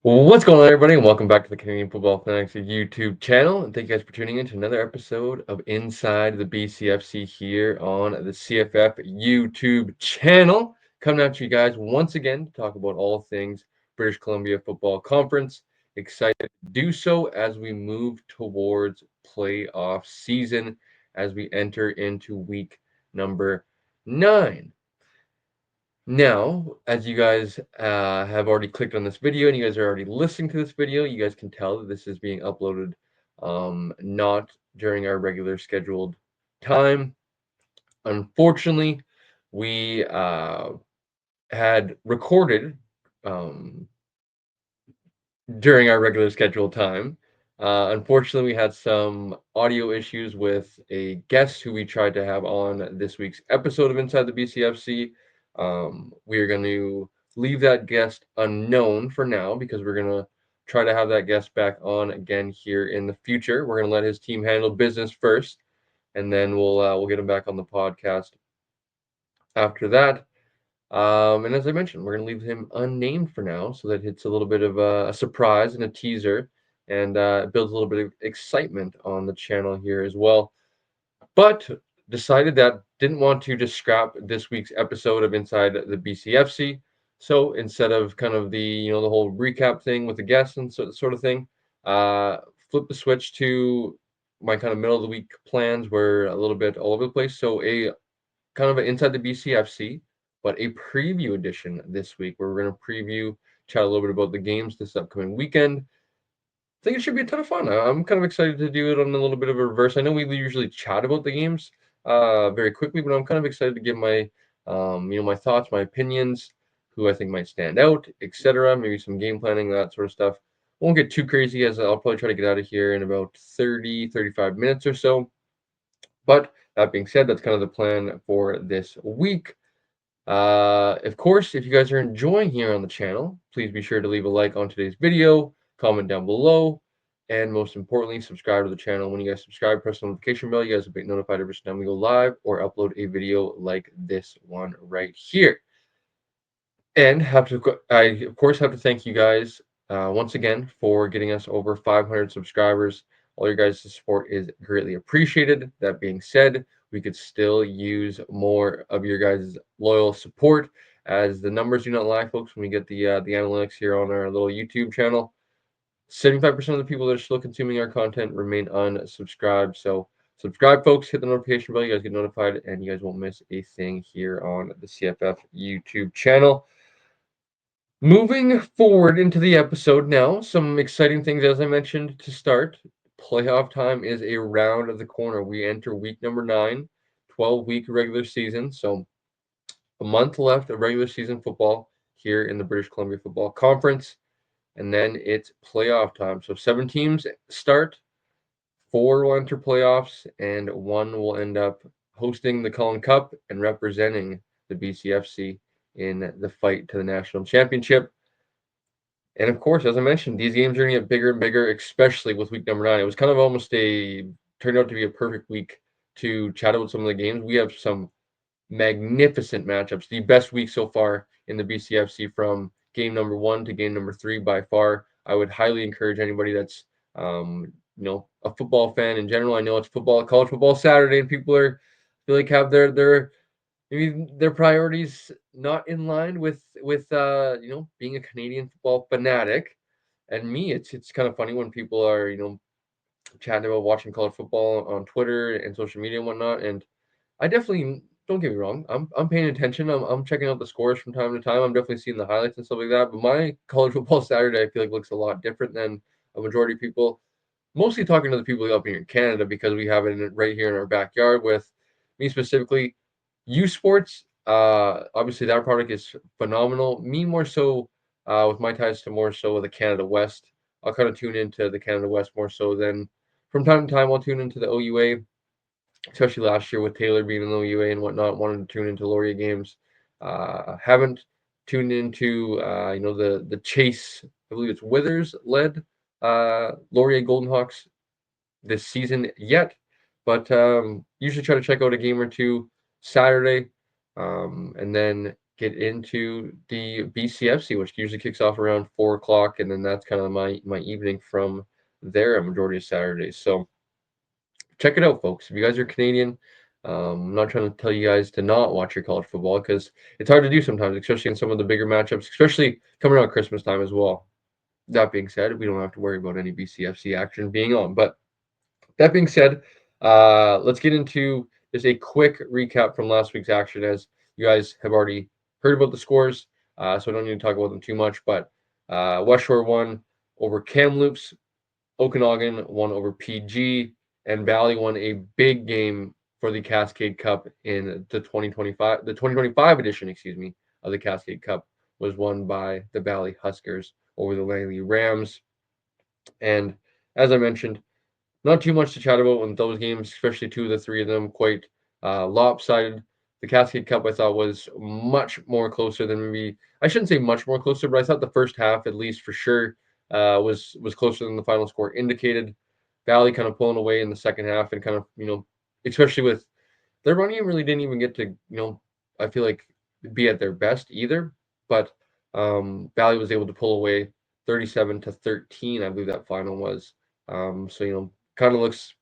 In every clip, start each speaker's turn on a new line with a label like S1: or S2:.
S1: What's going on, everybody, and welcome back to the Canadian Football Fanatics YouTube channel. And thank you guys for tuning in to another episode of Inside the Bcfc here on the CFF YouTube channel. Coming at you guys once again to talk about all things British Columbia Football Conference. Excited to do so as we move towards playoff season as we enter into week number 9. Now, as you guys have already clicked on this video and you guys are already listening to this video, you guys can tell that this is being uploaded not during our regular scheduled time. Unfortunately, we had recorded um, during our regular scheduled time. Unfortunately, we had some audio issues with a guest who we tried to have on this week's episode of Inside the BCFC. We are going to leave that guest unknown for now because we're going to try to have that guest back on again here in the future. We're going to let his team handle business first, and then we'll get him back on the podcast after that. And as I mentioned, we're going to leave him unnamed for now so that it's a little bit of a surprise and a teaser and it builds a little bit of excitement on the channel here as well. But decided that didn't want to just scrap this week's episode of Inside the BCFC. So instead of kind of the whole recap thing with the guests and sort of thing, flip the switch to my kind of middle of the week plans were a little bit all over the place. So a kind of an Inside the BCFC, but a preview edition this week where we're going to chat a little bit about the games this upcoming weekend. I think it should be a ton of fun. I'm kind of excited to do it on a little bit of a reverse. I know we usually chat about the games very quickly, but I'm kind of excited to give my my thoughts, my opinions, who I think might stand out, etc. Maybe some game planning, that sort of stuff. Won't get too crazy as I'll probably try to get out of here in about 35 minutes or so. But that being said, that's kind of the plan for this week. Of course, if you guys are enjoying here on the channel, please be sure to leave a like on today's video, comment down below, and most importantly, subscribe to the channel. When you guys subscribe, press the notification bell. You guys will be notified every time we go live or upload a video like this one right here. And I of course have to thank you guys once again for getting us over 500 subscribers. All your guys' support is greatly appreciated. That being said, we could still use more of your guys' loyal support, as the numbers do not lie, folks. When we get the analytics here on our little YouTube channel, 75% of the people that are still consuming our content remain unsubscribed. So subscribe, folks. Hit the notification bell. You guys get notified, and you guys won't miss a thing here on the CFF YouTube channel. Moving forward into the episode now, some exciting things, as I mentioned to start. Playoff time is around the corner. We enter week number 9, 12-week regular season. So a month left of regular season football here in the British Columbia Football Conference. And then it's playoff time. So 7 teams start, 4 will enter playoffs, and 1 will end up hosting the Cullen Cup and representing the BCFC in the fight to the national championship. And of course, as I mentioned, these games are going to get bigger and bigger, especially with week number 9. It was kind of turned out to be a perfect week to chat about some of the games. We have some magnificent matchups, the best week so far in the BCFC from game number 1 to game number 3 by far. I would highly encourage anybody that's, a football fan in general. I know it's college football Saturday, and people feel like have maybe their priorities not in line with being a Canadian football fanatic. And me, it's kind of funny when people are chatting about watching college football on Twitter and social media and whatnot. And I definitely, don't get me wrong, I'm paying attention. I'm checking out the scores from time to time. I'm definitely seeing the highlights and stuff like that. But my college football Saturday, I feel like, looks a lot different than a majority of people. Mostly talking to the people up here in Canada because we have it right here in our backyard. With me specifically, U Sports, obviously that product is phenomenal. Me more so, with my ties to more so the Canada West. I'll kind of tune into the Canada West more so than from time to time I'll tune into the OUA, especially last year with Taylor being in the OUA and whatnot. Wanted to tune into Laurier games. Haven't tuned into the Chase. I believe it's Withers led Laurier Golden Hawks this season yet, but usually try to check out a game or two Saturday, and then get into the Bcfc, which usually kicks off around 4 o'clock, and then that's kind of my evening from there, a majority of Saturdays. So check it out, folks. If you guys are Canadian, I'm not trying to tell you guys to not watch your college football because it's hard to do sometimes, especially in some of the bigger matchups, especially coming around Christmas time as well. That being said, we don't have to worry about any Bcfc action being on. But that being said, let's get into just a quick recap from last week's action, as you guys have already heard about the scores, so I don't need to talk about them too much. But West Shore won over Kamloops, Okanagan won over PG, and Valley won a big game for the Cascade Cup in the 2025 edition, excuse me, of the Cascade Cup was won by the Valley Huskers over the Langley Rams. And as I mentioned, not too much to chat about in those games, especially two of the three of them quite lopsided. The Cascade Cup I thought was much more closer than maybe I shouldn't say much more closer, but I thought the first half, at least for sure, was closer than the final score indicated. Valley kind of pulling away in the second half and kind of especially with their running really didn't even get to I feel like be at their best either. But Valley was able to pull away 37-13, I believe that final was. So kind of looks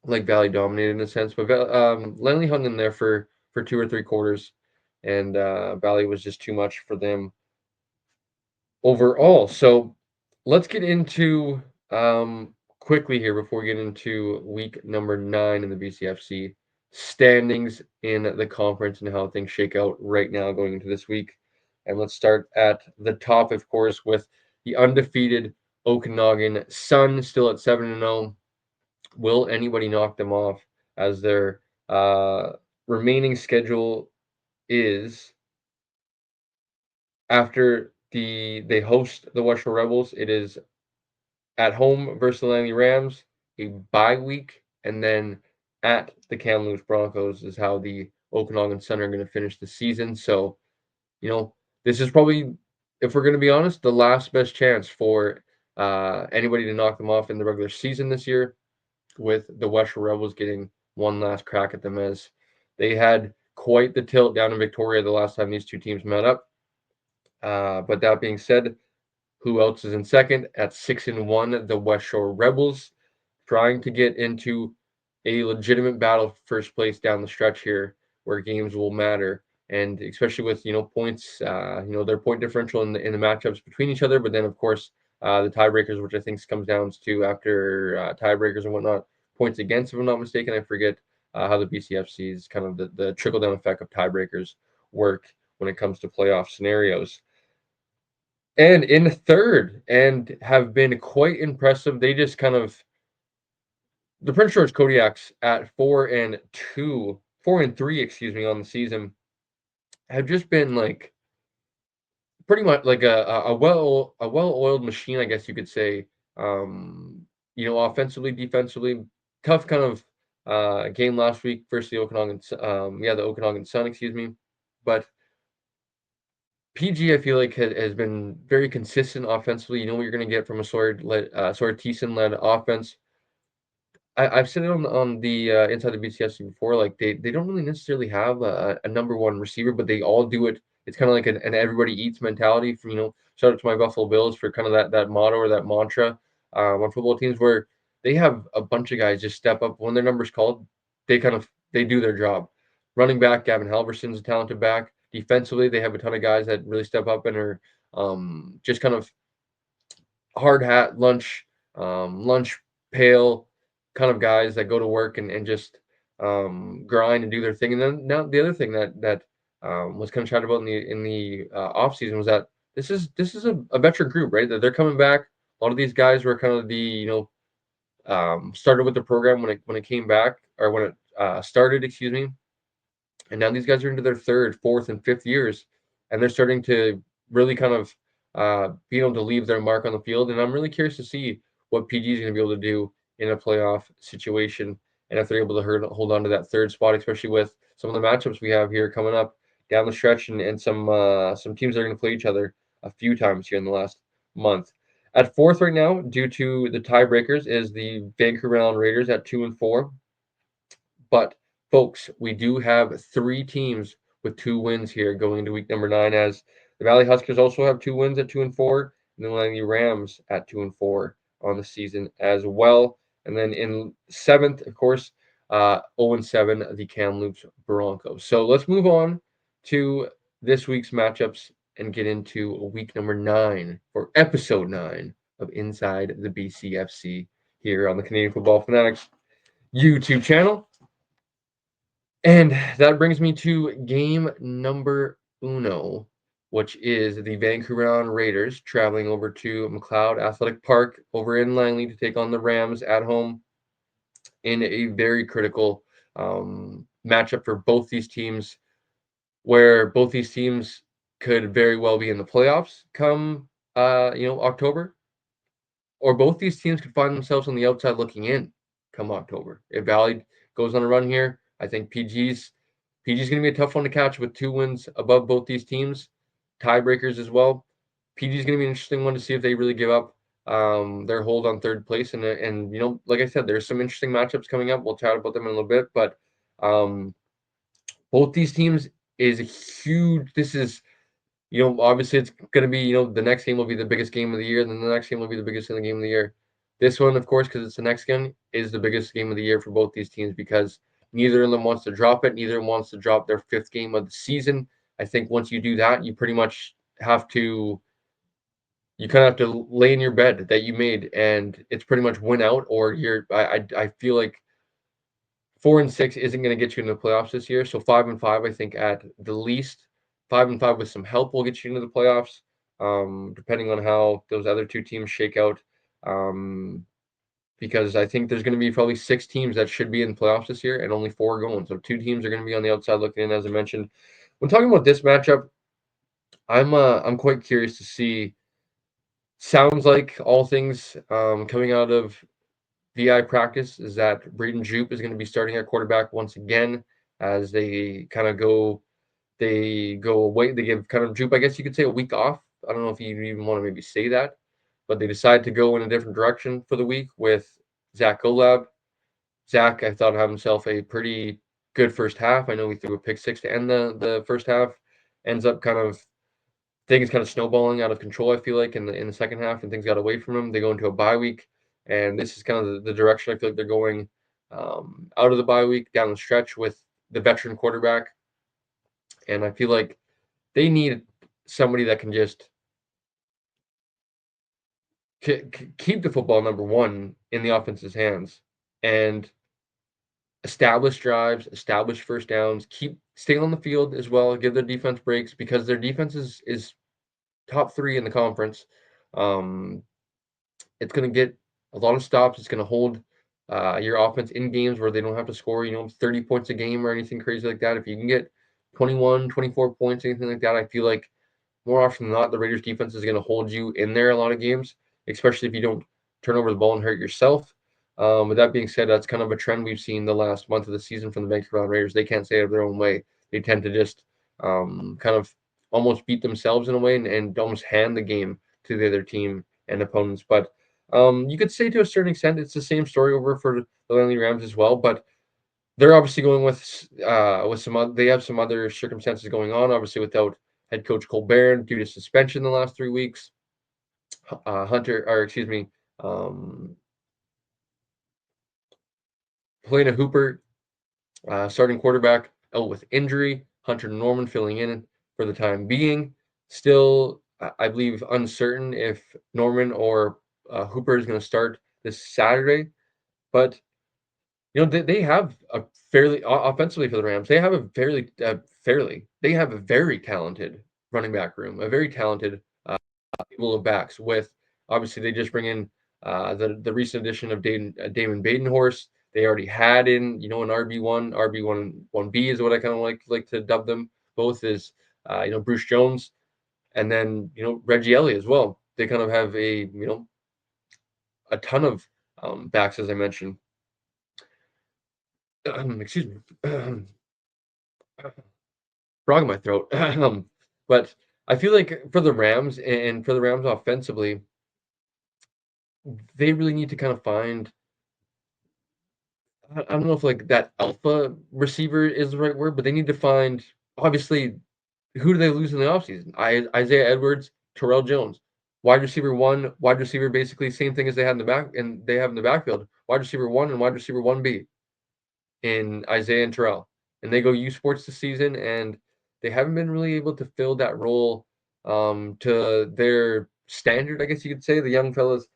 S1: like Valley dominated in a sense, but Langley hung in there for 2 or 3 quarters, and Valley was just too much for them overall. So let's get into quickly here before we get into week number 9 in the BCFC standings in the conference and how things shake out right now going into this week. And let's start at the top, of course, with the undefeated Okanagan Sun, still at 7-0. Will anybody knock them off, as their remaining schedule is after they host the West Shore Rebels? It is at home versus the Langley Rams, a bye week, and then at the Kamloops Broncos is how the Okanagan Sun are going to finish the season. So, this is probably, if we're going to be honest, the last best chance for anybody to knock them off in the regular season this year, with the West Shore Rebels getting one last crack at them, as they had quite the tilt down in Victoria the last time these two teams met up. But that being said, who else is in second at 6-1? The West Shore Rebels, trying to get into a legitimate battle for first place down the stretch here, where games will matter, and especially with points, their point differential in the matchups between each other. But then of course the tiebreakers, which I think comes down to after tiebreakers and whatnot, points against, if I'm not mistaken. I forget how the BCFC's kind of the trickle down effect of tiebreakers work when it comes to playoff scenarios. And in third, and have been quite impressive. They just kind of the Prince George Kodiaks at 4-2, 4-3, excuse me, on the season, have just been like pretty much like a well-oiled machine, I guess you could say. Offensively, defensively, tough kind of game last week versus the Okanagan Sun, excuse me, but PG, I feel like, has been very consistent offensively. You know what you're going to get from a Sawyer Thiessen-led offense. I've said it on the Inside the BCFC before. Like they don't really necessarily have a number one receiver, but they all do it. It's kind of like an everybody eats mentality. From shout out to my Buffalo Bills for kind of that motto or that mantra on football teams, where they have a bunch of guys just step up when their number's called. They do their job. Running back Gavin Halverson's a talented back. Defensively, they have a ton of guys that really step up and are just kind of hard hat lunch pail kind of guys that go to work and just grind and do their thing. And then now the other thing that was kind of chatted about in the off season was that this is a veteran group, right? That they're coming back. A lot of these guys were kind of started with the program when it came back, or when it started, excuse me. And now these guys are into their third, fourth, and fifth years, and they're starting to really kind of be able to leave their mark on the field. And I'm really curious to see what PG is going to be able to do in a playoff situation, and if they're able to hold on to that third spot, especially with some of the matchups we have here coming up down the stretch, and some teams that are going to play each other a few times here in the last month. At fourth right now, due to the tiebreakers, is the Vancouver Island Raiders at 2-4. But folks, we do have 3 teams with 2 wins here going into week number 9, as the Valley Huskers also have 2 wins at 2-4, and the Langley Rams at 2-4 on the season as well. And then in 7th, of course, 0-7, the Kamloops Broncos. So let's move on to this week's matchups and get into week number 9 for episode 9 of Inside the Bcfc here on the Canadian Football Fanatics YouTube channel. And that brings me to game number uno, which is the Vancouver Raiders traveling over to McLeod Athletic Park over in Langley to take on the Rams at home in a very critical matchup for both these teams, where both these teams could very well be in the playoffs come October, or both these teams could find themselves on the outside looking in come October. If Valley goes on a run here, I think PG's going to be a tough one to catch with 2 wins above both these teams, tiebreakers as well. PG's going to be an interesting one to see if they really give up their hold on third place. And like I said, there's some interesting matchups coming up. We'll chat about them in a little bit, but both these teams is a huge. This is obviously it's going to be, the next game will be the biggest game of the year, and then the next game will be the biggest game of the year. This one, of course, because it's the next game, is the biggest game of the year for both these teams because neither of them wants to drop it. Neither wants to drop their 5th game of the season. I think once you do that, you pretty much have to, you kind of have to lay in your bed that you made, and it's pretty much win out, or I feel like 4-6 isn't going to get you into the playoffs this year. So 5-5, I think at the least, 5-5 with some help will get you into the playoffs, depending on how those other 2 teams shake out. Because I think there's going to be probably 6 teams that should be in the playoffs this year, and only 4 going. So 2 teams are going to be on the outside looking in, as I mentioned. When talking about this matchup, I'm quite curious to see. Sounds like all things coming out of VI practice is that Braden Jupe is going to be starting at quarterback once again, as they kind of go away. They give kind of Jupe, I guess you could say, a week off. I don't know if you even want to maybe say that, but they decide to go in a different direction for the week with Zach Golab. Zach, I thought, had himself a pretty good first half. I know he threw a pick 6 to end the first half. Ends up kind of things kind of snowballing out of control, I feel like, in the second half, and things got away from him. They go into a bye week, and this is kind of the direction I feel like they're going out of the bye week down the stretch with the veteran quarterback. And I feel like they need somebody that can just keep the football, number one, in the offense's hands and establish drives, establish first downs, keep staying on the field as well, give their defense breaks, because their defense is top 3 in the conference. Um, it's going to get a lot of stops. It's going to hold your offense in games where they don't have to score, 30 points a game or anything crazy like that. If you can get 21, 24 points, anything like that, I feel like more often than not, the Raiders defense is going to hold you in there a lot of games, especially if you don't turn over the ball and hurt yourself. With that being said, that's kind of a trend we've seen the last month of the season from the Vancouver Raiders. They can't stay out of their own way. They tend to just kind of almost beat themselves in a way and almost hand the game to the other team and opponents. But you could say to a certain extent it's the same story over for the Langley Rams as well. But they're obviously going with some. They have some other circumstances going on. Obviously, without head coach Colbert due to suspension the last 3 weeks. Um, Helena Hooper, starting quarterback, out with injury. Hunter Norman filling in for the time being. Still, I believe, uncertain if Norman or Hooper is going to start this Saturday. But they have a fairly offensively for the Rams. They have a they have a very talented running back room, a very talented table of backs. With obviously they just bring in the recent addition of Damon Badenhorst. They already had in an RB1B is what I kind of like to dub them. Both is Bruce Jones, and then Reggie Elliott as well. They kind of have a ton of backs, as I mentioned. Excuse me. Frog in my throat. But I feel like for the Rams and for the Rams offensively, they really need to kind of find. I don't know if like that alpha receiver is the right word, but they need to find obviously, who do they lose in the offseason? Isaiah Edwards, Terrell Jones. Wide receiver 1, wide receiver basically same thing as they had in the back and they have in the backfield. Wide receiver 1 and wide receiver 1B in Isaiah and Terrell. And they go U Sports this season, and they haven't been really able to fill that role to their standard, I guess you could say. The young fellas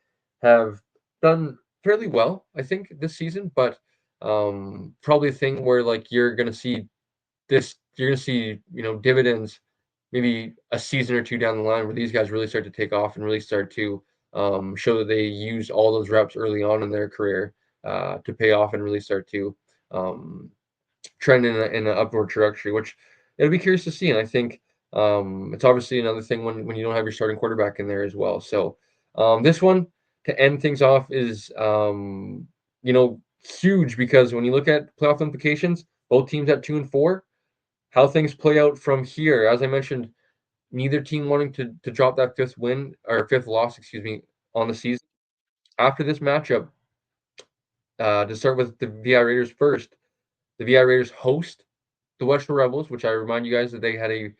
S1: have done fairly well, I think, this season, but probably a thing where like you're gonna see, dividends maybe a season or two down the line where these guys really start to take off and really start to show that they used all those reps early on in their career to pay off and really start to um, trend in an upward trajectory, which it'll be curious to see. And I think it's obviously another thing when you don't have your starting quarterback in there as well. So this one to end things off is huge because when you look at playoff implications, both teams at 2-4, how things play out from here. As I mentioned, neither team wanting to drop that fifth win or fifth loss, excuse me, on the season. After this matchup, to start with the VI Raiders first, the VI Raiders host the Western Rebels, which I remind you guys that they had a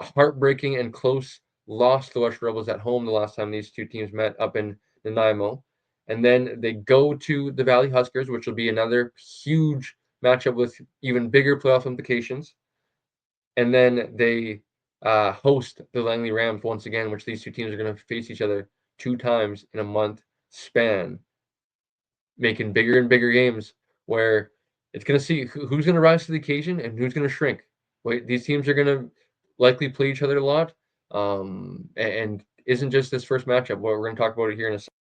S1: heartbreaking and close loss to the Western Rebels at home the last time these two teams met up in Nanaimo. And then they go to the Valley Huskers, which will be another huge matchup with even bigger playoff implications. And then they host the Langley Rams once again, which these two teams are going to face each other 2 times in a month span, making bigger and bigger games where it's going to see who's going to rise to the occasion and who's going to shrink. Wait, these teams are going to likely play each other a lot, and isn't just this first matchup. Well, we're going to talk about it here in a second.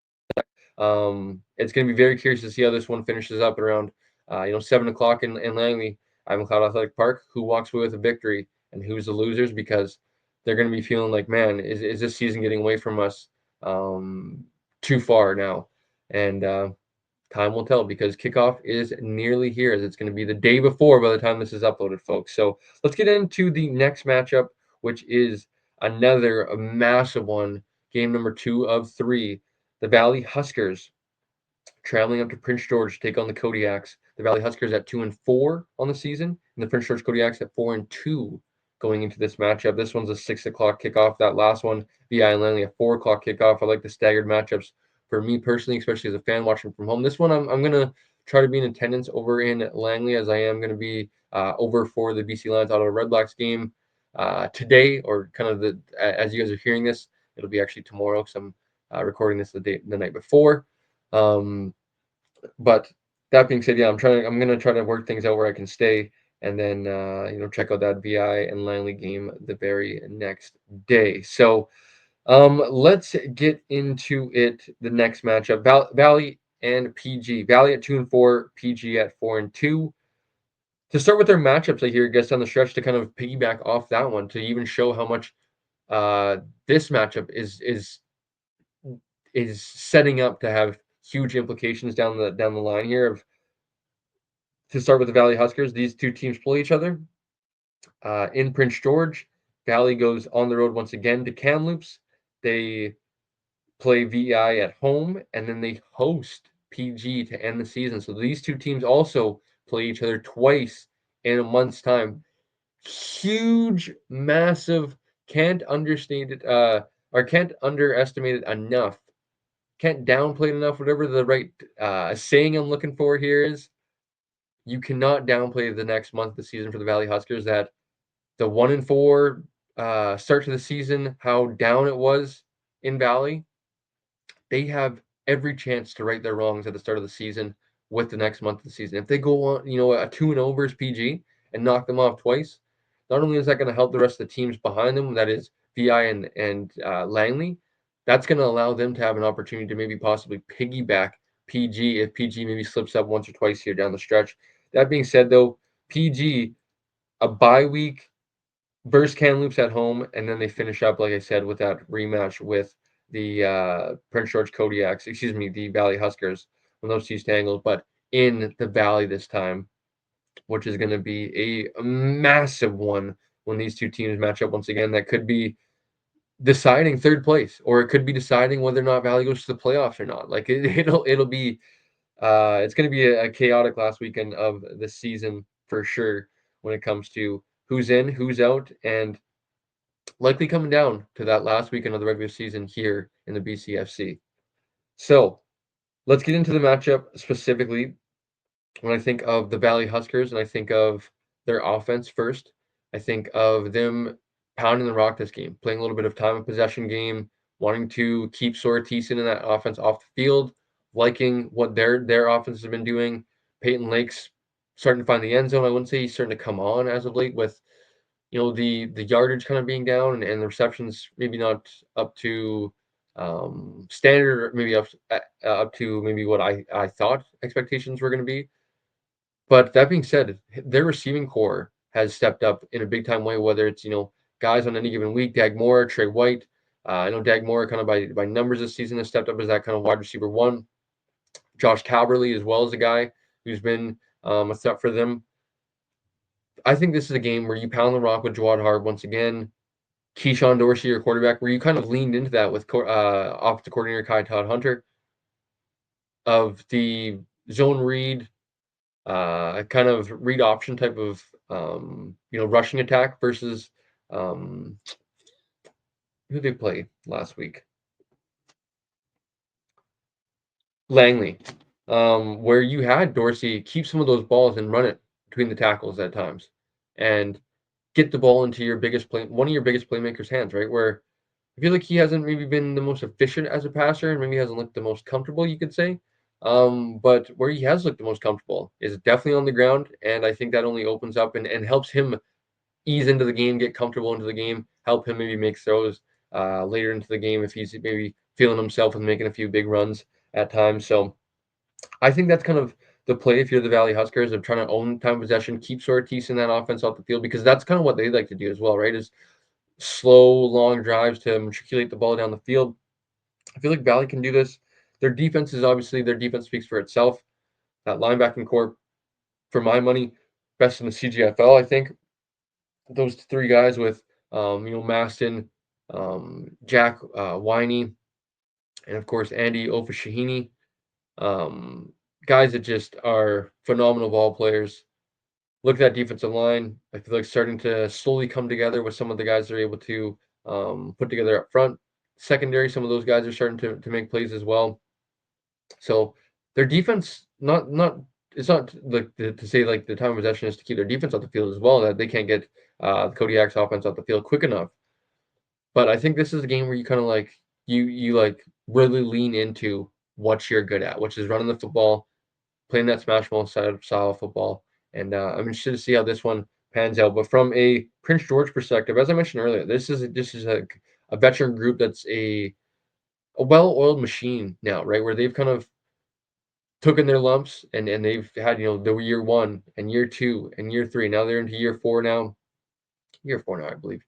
S1: It's going to be very curious to see how this one finishes up around, 7 o'clock in Langley, Ironclad Athletic Park. Who walks away with a victory and who's the losers? Because they're going to be feeling like, man, is this season getting away from us too far now? And time will tell because kickoff is nearly here, as it's going to be the day before by the time this is uploaded, folks. So let's get into the next matchup, which is another massive one. Game number 2 of 3. The Valley Huskers traveling up to Prince George to take on the Kodiaks. The Valley Huskers at 2-4 on the season, and the Prince George Kodiaks at 4-2 going into this matchup. This one's a 6 o'clock kickoff. That last one, VI and Langley, a 4 o'clock kickoff. I like the staggered matchups for me personally, especially as a fan watching from home. This one, I'm gonna try to be in attendance over in Langley, as I am going to be over for the BC Lions Ottawa Redblacks game today, or kind of as you guys are hearing this, it'll be actually tomorrow because I'm recording this the night before. But that being said, yeah, I'm gonna try to work things out where I can stay, and then check out that VI and Langley game the very next day. So let's get into it. The next matchup: Valley and PG. Valley at 2-4, PG at 4-2. To start with their matchups, I hear guess down the stretch to kind of piggyback off that one to even show how much this matchup is setting up to have huge implications down the line here. Of To start with the Valley Huskers, these two teams play each other in Prince George. Valley goes on the road once again to Kamloops. They play VI at home, and then they host PG to end the season. So these two teams also play each other twice in a month's time. Huge, massive, can't understate it, or can't underestimate it enough. Can't downplay it enough. Whatever the right saying I'm looking for here is, you cannot downplay the next month of the season for the Valley Huskers. That the 1-4 start to the season, how down it was in Valley, they have every chance to right their wrongs at the start of the season with the next month of the season. If they go on, a 2-0 versus PG and knock them off twice, not only is that going to help the rest of the teams behind them, that is VI and Langley, that's going to allow them to have an opportunity to maybe possibly piggyback PG if PG maybe slips up once or twice here down the stretch. That being said, though, PG, a bye week versus Kamloops at home, and then they finish up, like I said, with that rematch with the Prince George Kodiaks, excuse me, the Valley Huskers, when those two tangled, but in the Valley this time, which is going to be a massive one when these two teams match up once again. That could be deciding third place, or it could be deciding whether or not Valley goes to the playoffs or not. Like it'll be it's going to be a chaotic last weekend of the season for sure when it comes to who's in, who's out, and likely coming down to that last weekend of the regular season here in the Bcfc. So let's get into the matchup specifically. When I think of the Valley Huskers and I think of their offense first, I think of them pounding the rock this game, playing a little bit of time of possession game, wanting to keep Sortisen in that offense off the field, liking what their offense has been doing. Peyton Lake's starting to find the end zone. I wouldn't say he's starting to come on as of late with the yardage kind of being down and the receptions maybe not up to standard, or maybe up to maybe what I thought expectations were going to be. But that being said, their receiving core has stepped up in a big time way, whether it's, guys on any given week, Dag Moore, Trey White. I know Dag Moore kind of by numbers this season has stepped up as that kind of wide receiver one. Josh Calverley as well as a guy who's been a step for them. I think this is a game where you pound the rock with Jawad Hart once again. Keyshawn Dorsey, your quarterback, where you kind of leaned into that with offensive coordinator Kai Todd Hunter of the zone read, kind of read option type of rushing attack versus um, who they played last week, Langley, where you had Dorsey keep some of those balls and run it between the tackles at times, and get the ball into one of your biggest playmakers' hands, right? Where I feel like he hasn't maybe been the most efficient as a passer, and maybe hasn't looked the most comfortable, you could say. But where he has looked the most comfortable is definitely on the ground, and I think that only opens up and helps him ease into the game, get comfortable into the game, help him maybe make throws later into the game if he's maybe feeling himself and making a few big runs at times. So I think that's kind of the play if you're the Valley Huskers of trying to own time possession, keep Sortis in that offense off the field, because that's kind of what they like to do as well, right? Is slow, long drives to matriculate the ball down the field. I feel like Valley can do this. Their defense speaks for itself. That linebacking core, for my money, best in the CGFL, I think. Those three guys with, Maston, Jack Winey, and of course Andy Ofashahini. Um, Guys that just are phenomenal ball players. Look at that defensive line. I feel like starting to slowly come together with some of the guys they're able to put together up front. Secondary, some of those guys are starting to make plays as well. So their defense, not it's not like to say like the time of possession is to keep their defense off the field as well, that they can't get the Kodiak's offense off the field quick enough. But I think this is a game where you kind of like you like really lean into what you're good at, which is running the football, playing that smash mouth style of football. And I'm interested to see how this one pans out. But from a Prince George perspective, as I mentioned earlier, this is a veteran group that's a well-oiled machine now, right? Where they've kind of taken their lumps and they've had, the year one and year two and year three. Now they're into year four now, I believe.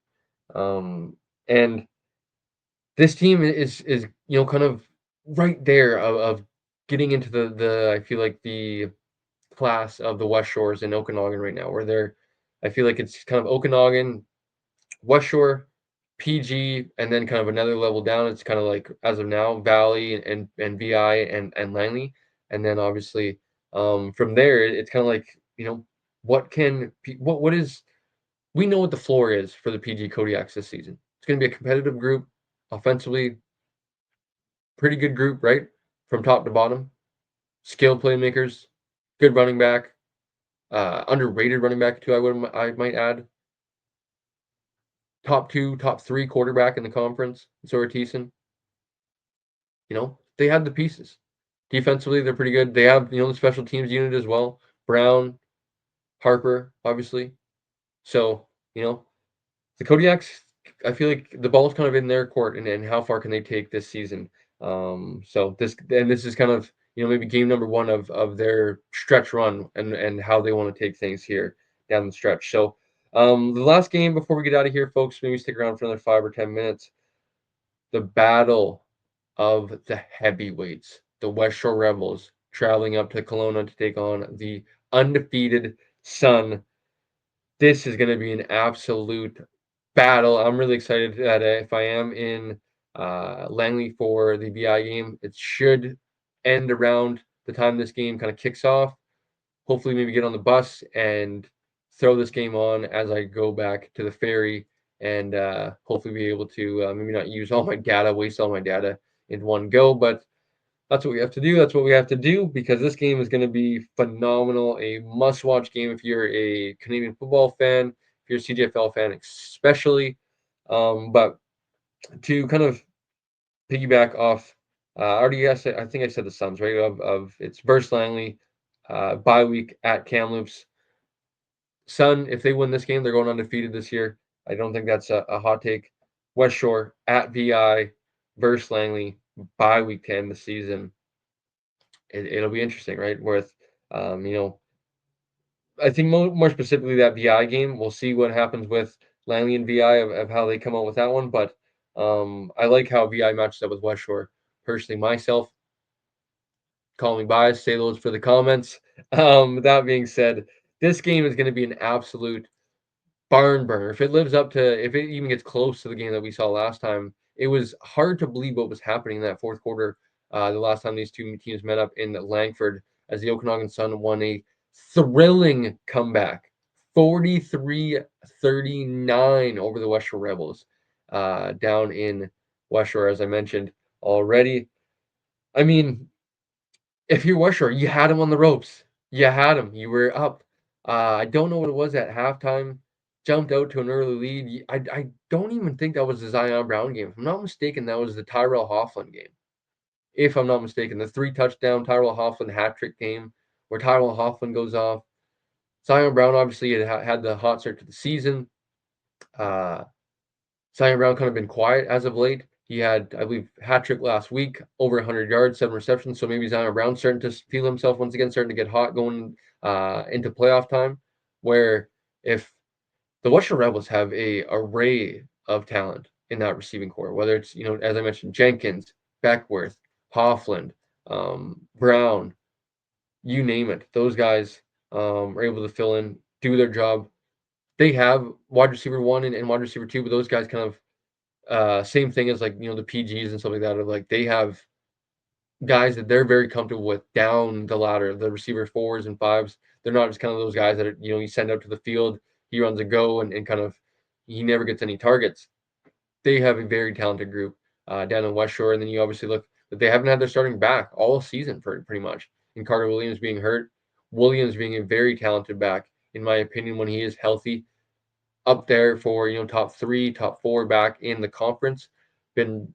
S1: And this team is kind of right there of getting into the I feel like the class of the West Shores in Okanagan right now, where I feel like it's kind of Okanagan, West Shore, PG, and then kind of another level down. It's kind of like as of now, Valley and VI and Langley, and then obviously from there it's kind of like what is we know what the floor is for the PG Kodiaks this season. It's going to be a competitive group, offensively, pretty good group, right, from top to bottom. Skilled playmakers, good running back, underrated running back too. I might add top two, top three quarterback in the conference. Sortisen, they have the pieces. Defensively, they're pretty good. They have the special teams unit as well. Brown, Harper, obviously. So the Kodiaks, I feel like the ball's kind of in their court, and how far can they take this season? This is kind of maybe game number one of their stretch run and how they want to take things here down the stretch. So the last game before we get out of here, folks, maybe stick around for another 5 or 10 minutes. The battle of the heavyweights, the West Shore Rebels, traveling up to Kelowna to take on the undefeated Sun. This is going to be an absolute battle. I'm really excited that if I am in Langley for the BI game, it should end around the time this game kind of kicks off. Hopefully, maybe get on the bus and throw this game on as I go back to the ferry and hopefully be able to maybe not use all my data, waste all my data in one go, but that's what we have to do. That's what we have to do because this game is going to be phenomenal. A must-watch game if you're a Canadian football fan, if you're a CJFL fan, especially. But to kind of piggyback off, I think I said the Suns, right? Of it's versus Langley, bye week at Kamloops. Sun, if they win this game, they're going undefeated this year. I don't think that's a hot take. West Shore at VI versus Langley by week 10 this season. It'll be interesting, right? With, I think more specifically that VI game, we'll see what happens with Langley and VI of how they come out with that one. But I like how VI matches up with West Shore. Personally, myself, call me biased, say those for the comments. That being said, this game is going to be an absolute barn burner. If it lives up to, if it even gets close to the game that we saw last time, it was hard to believe what was happening in that fourth quarter. The last time these two teams met up in Langford, as the Okanagan Sun won a thrilling comeback, 43-39 over the West Shore Rebels, down in West Shore, as I mentioned already. I mean, if you're West Shore, you had him on the ropes. You had him. You were up. I don't know what it was at halftime. Jumped out to an early lead. I don't even think that was the Zion Brown game. If I'm not mistaken, that was the Tyrell Hofflin game. If I'm not mistaken, the 3-touchdown Tyrell Hofflin hat trick game where Tyrell Hofflin goes off. Zion Brown obviously had the hot start to the season. Zion Brown kind of been quiet as of late. He had, I believe, hat trick last week, over 100 yards, 7 receptions. So maybe Zion Brown starting to feel himself once again, starting to get hot going into playoff time. Where if the West Shore Rebels have a array of talent in that receiving core, whether it's as I mentioned, Jenkins, Beckworth, Hoffland, Brown, you name it, those guys are able to fill in, do their job. They have wide receiver one and wide receiver two, but those guys kind of same thing as like the PGs and stuff like that. Of like they have guys that they're very comfortable with down the ladder, the receiver fours and fives. They're not just kind of those guys that are, you send out to the field, he runs a go and kind of he never gets any targets. They have a very talented group down in West Shore, and then you obviously look that they haven't had their starting back all season for pretty much. And Carter Williams being hurt, Williams being a very talented back in my opinion when he is healthy, up there for top 3, top 4 back in the conference. Been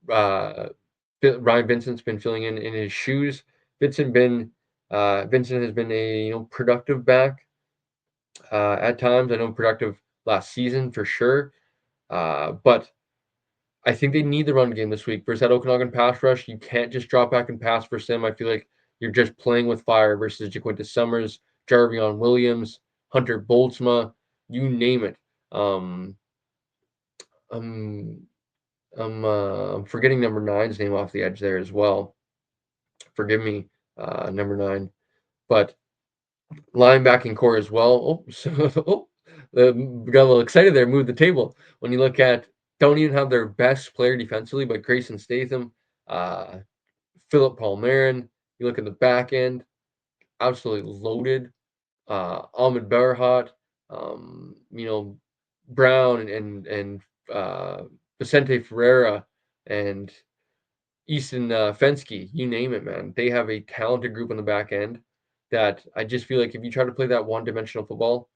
S1: Ryan Vincent's been filling in his shoes. Vincent has been a productive back at times. I know productive last season for sure, but I think they need the run game this week versus that Okanagan pass rush. You can't just drop back and pass for them. I feel like you're just playing with fire versus Jaquinta Summers, Jarvion Williams, Hunter Boltzma, you name it. Um, I'm I'm forgetting number nine's name off the edge there as well. Forgive me, number 9. But linebacking core as well. Oh, so, got a little excited there. Moved the table when you look at don't even have their best player defensively, but Grayson Statham, uh, Philip Palmarin. You look at the back end, absolutely loaded. Ahmed Berhat, Brown and Vicente Ferreira and Easton Fensky, you name it, man. They have a talented group on the back end that I just feel like if you try to play that one-dimensional football,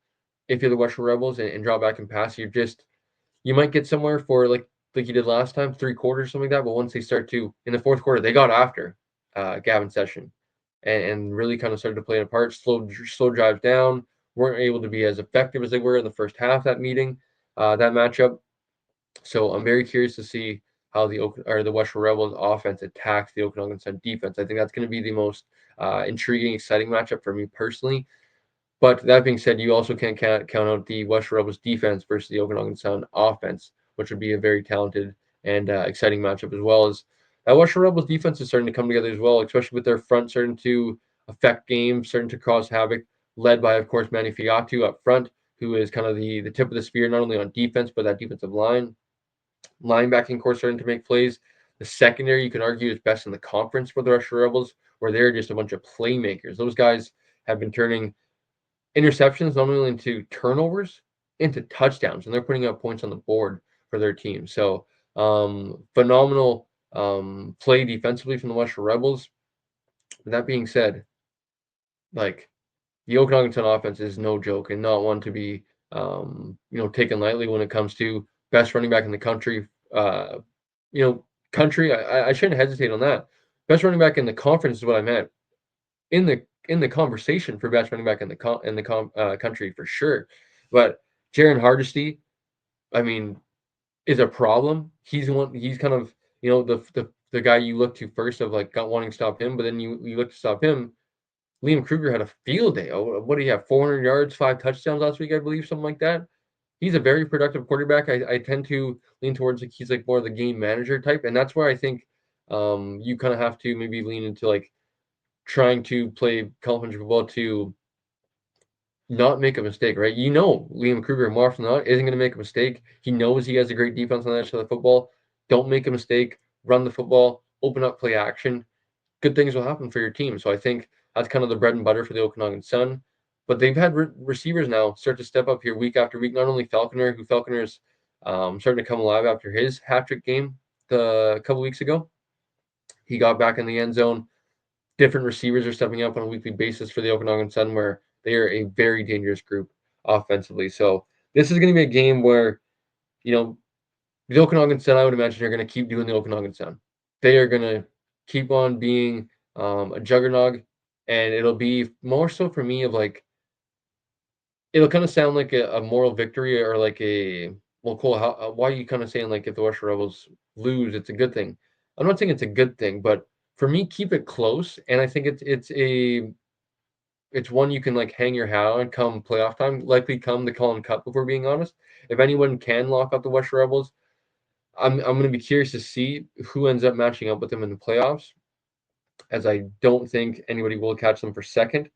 S1: if you're the West Shore Rebels and draw back and pass, you might get somewhere for like you did last time, 3 quarters, something like that. But once they start to in the fourth quarter, they got after Gavin Session and really kind of started to play it apart. Slow drives down, weren't able to be as effective as they were in the first half of that meeting, that matchup. So I'm very curious to see how the West Shore Rebels offense attacks the Okanagan Sun defense. I think that's going to be the most intriguing, exciting matchup for me personally. But that being said, you also can't count out the West Shore Rebels defense versus the Okanagan Sun offense, which would be a very talented and exciting matchup as well. As that West Shore Rebels defense is starting to come together as well, especially with their front starting to affect games, starting to cause havoc, led by, of course, Manny Fiatu up front, who is kind of the tip of the spear, not only on defense, but that defensive line. Linebacking core starting to make plays. The secondary, you can argue, is best in the conference for the West Shore Rebels, where they're just a bunch of playmakers. Those guys have been turning interceptions, not only into turnovers, into touchdowns, and they're putting up points on the board for their team. So phenomenal play defensively from the Western Rebels. That being said, like the Okanagan Sun offense is no joke and not one to be taken lightly when it comes to best running back in the country. Country. I shouldn't hesitate on that. Best running back in the conference is what I meant. In the conversation for best running back in the country for sure. But Jaron Hardesty, I mean, is a problem. He's one. He's kind of the guy you look to first of like got wanting to stop him, but then you look to stop him. Liam Kruger had a field day. Oh, what do you have? 400 yards, 5 touchdowns last week, I believe, something like that. He's a very productive quarterback. I tend to lean towards like he's like more of the game manager type, and that's where I think you kind of have to maybe lean into like trying to play college football to not make a mistake, right? Liam Kruger more often than not isn't going to make a mistake. He knows he has a great defense on that side of the football. Don't make a mistake. Run the football. Open up play action. Good things will happen for your team. So I think that's kind of the bread and butter for the Okanagan Sun. But they've had receivers now start to step up here week after week. Not only Falconer's starting to come alive after his hat-trick game a couple weeks ago. He got back in the end zone. Different receivers are stepping up on a weekly basis for the Okanagan Sun, where they are a very dangerous group offensively. So this is going to be a game where, the Okanagan Sun, I would imagine, are going to keep doing the Okanagan Sun. They are going to keep on being a juggernaut, and it'll be more so for me of like, it'll kind of sound like a moral victory or like well, Cole, why are you kind of saying like if the Western Rebels lose, it's a good thing? I'm not saying it's a good thing, but for me, keep it close, and I think it's one you can like hang your hat on come playoff time, likely come the Cullen Cup. If we're being honest, if anyone can lock up the Western Rebels, I'm going to be curious to see who ends up matching up with them in the playoffs, as I don't think anybody will catch them for second.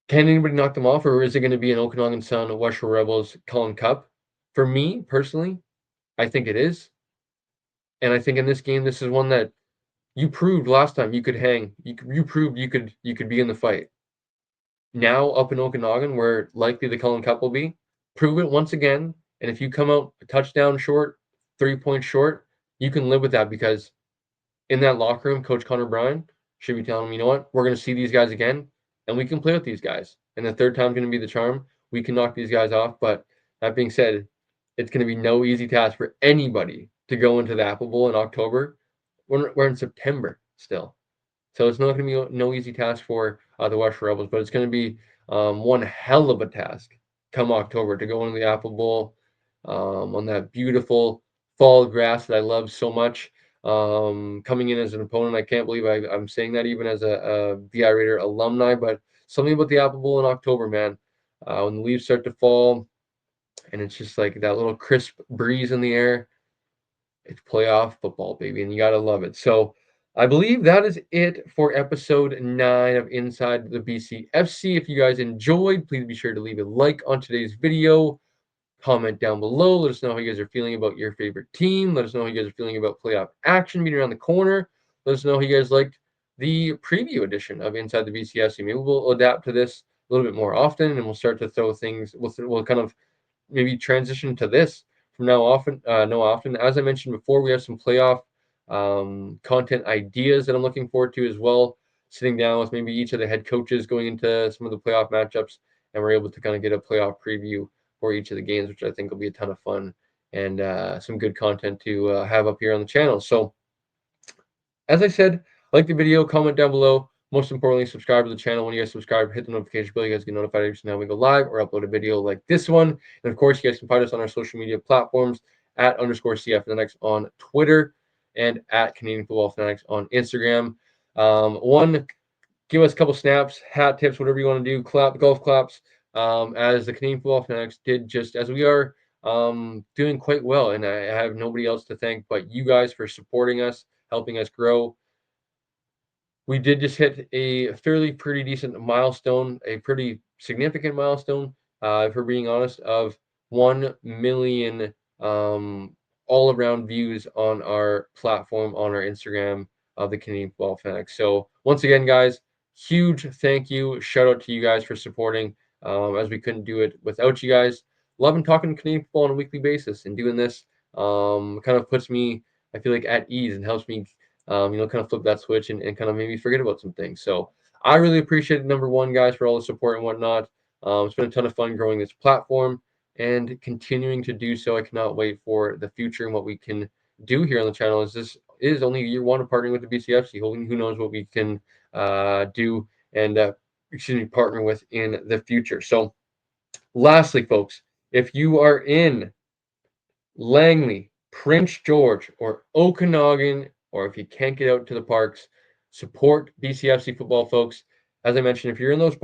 S1: Can anybody knock them off, or is it going to be an Okanagan Sun, Western Rebels, Cullen Cup? For me personally, I think it is, and I think in this game, this is one that you proved last time you could hang. You proved you could be in the fight. Now up in Okanagan, where likely the Cullen Cup will be, prove it once again. And if you come out a touchdown short, 3 points short, you can live with that because in that locker room, Coach Connor Bryan should be telling them, you know what, we're going to see these guys again, and we can play with these guys. And the third time's going to be the charm. We can knock these guys off. But that being said, it's going to be no easy task for anybody to go into the Apple Bowl in October. We're in September still. So it's not going to be no easy task for the Western Rebels, but it's going to be one hell of a task come October to go into the Apple Bowl on that beautiful fall grass that I love so much. Coming in as an opponent, I can't believe I'm saying that even as a BI Raider alumni, but something about the Apple Bowl in October, man. When the leaves start to fall and it's just like that little crisp breeze in the air. It's playoff football, baby, and you gotta love it. So I believe that is it for episode 9 of Inside the Bcfc. If you guys enjoyed, please be sure to leave a like on today's video. Comment down below. Let us know how you guys are feeling about your favorite team. Let us know how you guys are feeling about playoff action being around the corner. Let us know how you guys liked the preview edition of Inside the BCFC. Maybe we'll adapt to this a little bit more often, and we'll start to throw things. We'll kind of maybe transition to this from now often. No, often. As I mentioned before, we have some playoff content ideas that I'm looking forward to as well. Sitting down with maybe each of the head coaches going into some of the playoff matchups, and we're able to kind of get a playoff preview for each of the games, which I think will be a ton of fun and some good content to have up here on the channel. So, as I said, like the video, comment down below. Most importantly, subscribe to the channel. When you guys subscribe, hit the notification bell. You guys get notified every time we go live or upload a video like this one. And of course, you guys can find us on our social media platforms at _CF Fanatics on Twitter and at Canadian Football Fanatics on Instagram. Give us a couple snaps, hat tips, whatever you want to do, golf claps, as the Canadian Football Fanatics did just as we are doing quite well. And I have nobody else to thank but you guys for supporting us, helping us grow. We did just hit a pretty decent milestone, a pretty significant milestone, if we're being honest, of 1 million all around views on our platform, on our Instagram of the Canadian Football Fanatics. So once again, guys, huge thank you, shout out to you guys for supporting, as we couldn't do it without you guys. Loving talking Canadian football on a weekly basis, and doing this kind of puts me, I feel like, at ease, and helps me, kind of flip that switch, and kind of maybe forget about some things. So I really appreciate it, number one, guys, for all the support and whatnot. It's been a ton of fun growing this platform and continuing to do so. I cannot wait for the future and what we can do here on the channel. Is this is only year one of partnering with the BCFC. Who knows what we can do and partner with in the future. So, lastly, folks, if you are in Langley, Prince George, or Okanagan, or if you can't get out to the parks, support BCFC football, folks. As I mentioned, if you're in those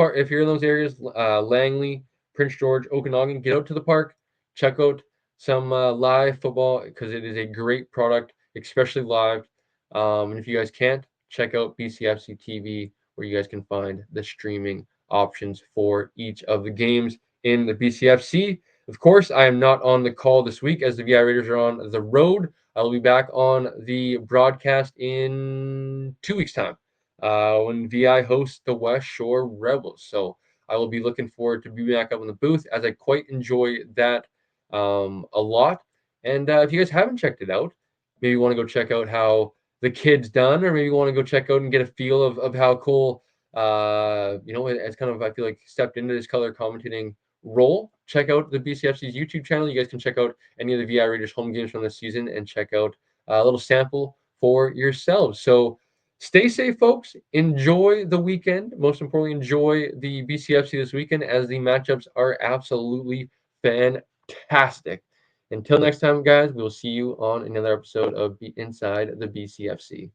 S1: areas, Langley, Prince George, Okanagan, get out to the park, check out some live football because it is a great product, especially live. And if you guys can't, check out BCFC TV, where you guys can find the streaming options for each of the games in the BCFC. Of course, I am not on the call this week as the VI Raiders are on the road. I will be back on the broadcast in 2 weeks' time when VI hosts the West Shore Rebels. So I will be looking forward to being back up in the booth, as I quite enjoy that a lot. And if you guys haven't checked it out, maybe you want to go check out how the kid's done, or maybe you want to go check out and get a feel of how cool, it's kind of, I feel like, stepped into this color commentating role. Check out the BCFC's YouTube channel. You guys can check out any of the VI Raiders home games from this season and check out a little sample for yourselves. So stay safe, folks. Enjoy the weekend. Most importantly, enjoy the BCFC this weekend, as the matchups are absolutely fantastic. Until next time, guys, we'll see you on another episode of Inside the BCFC.